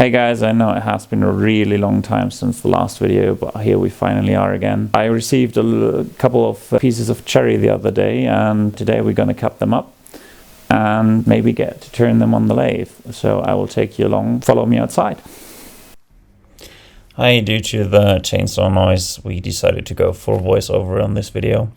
Hey guys, I know it has been a really long time since the last video, but here we finally are again. I received a couple of pieces of cherry the other day, and today we're going to cut them up and maybe get to turn them on the lathe. So I will take you along, follow me outside. Hi, due to the chainsaw noise, we decided to go for voiceover on this video.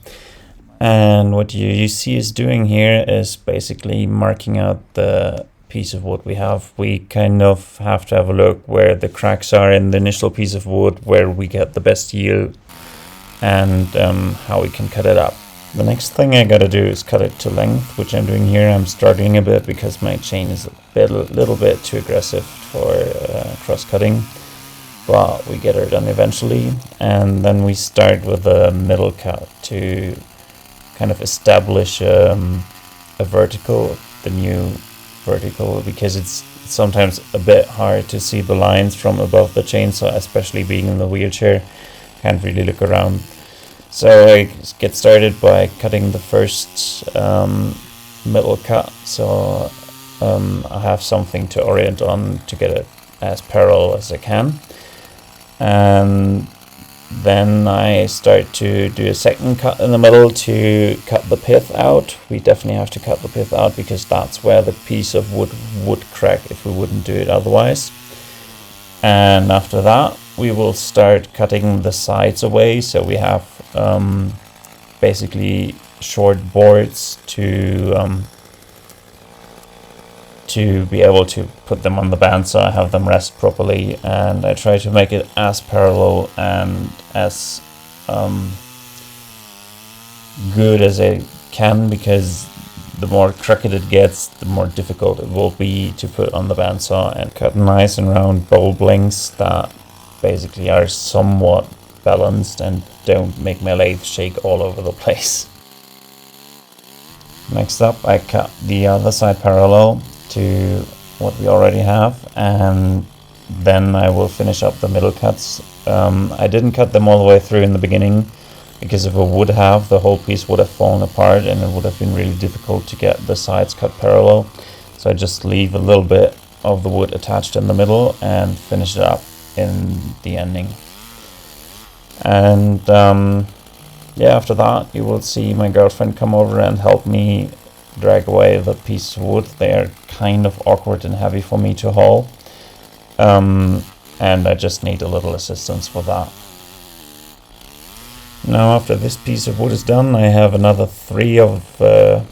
And what you see us doing here is basically marking out the piece of wood we have. We kind of have to have a look where the cracks are in the initial piece of wood, where we get the best yield, and how we can cut it up. The next thing I gotta do is cut it to length, which I'm doing here. I'm starting a bit because my chain is a little bit too aggressive for cross-cutting, but we get her done eventually. And then we start with a middle cut to kind of establish a vertical, the new vertical, because it's sometimes a bit hard to see the lines from above the chainsaw, especially being in the wheelchair. Can't really look around. So I get started by cutting the first middle cut, so I have something to orient on to get it as parallel as I can. And then I start to do a second cut in the middle to cut the pith out. We definitely have to cut the pith out because that's where the piece of wood would crack if we wouldn't do it otherwise. And after that we will start cutting the sides away, so we have basically short boards to be able to put them on the bandsaw, have them rest properly, and I try to make it as parallel and as good as I can, because the more crooked it gets, the more difficult it will be to put on the bandsaw. And cut nice and round bowl blanks that basically are somewhat balanced and don't make my lathe shake all over the place. Next up, I cut the other side parallel to what we already have, and then I will finish up the middle cuts. I didn't cut them all the way through in the beginning, because if I would have, the whole piece would have fallen apart and it would have been really difficult to get the sides cut parallel. So I just leave a little bit of the wood attached in the middle and finish it up in the ending. And yeah, after that you will see my girlfriend come over and help me drag away the piece of wood. They are kind of awkward and heavy for me to haul, and I just need a little assistance for that. Now after this piece of wood is done, I have another 3 of the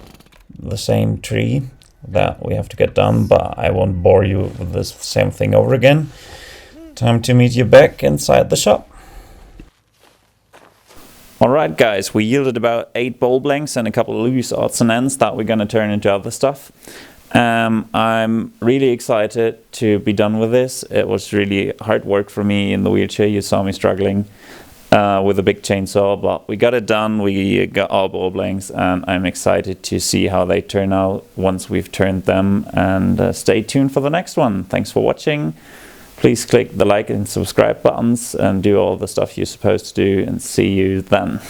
same tree that we have to get done, but I won't bore you with this same thing over again. Time to meet you back inside the shop. Alright guys, we yielded about 8 bowl blanks and a couple of loose odds and ends that we're going to turn into other stuff. I'm really excited to be done with this. It was really hard work for me in the wheelchair. You saw me struggling with a big chainsaw, but we got it done. We got all bowl blanks, and I'm excited to see how they turn out once we've turned them. And stay tuned for the next one. Thanks for watching. Please click the like and subscribe buttons and do all the stuff you're supposed to do, and see you then.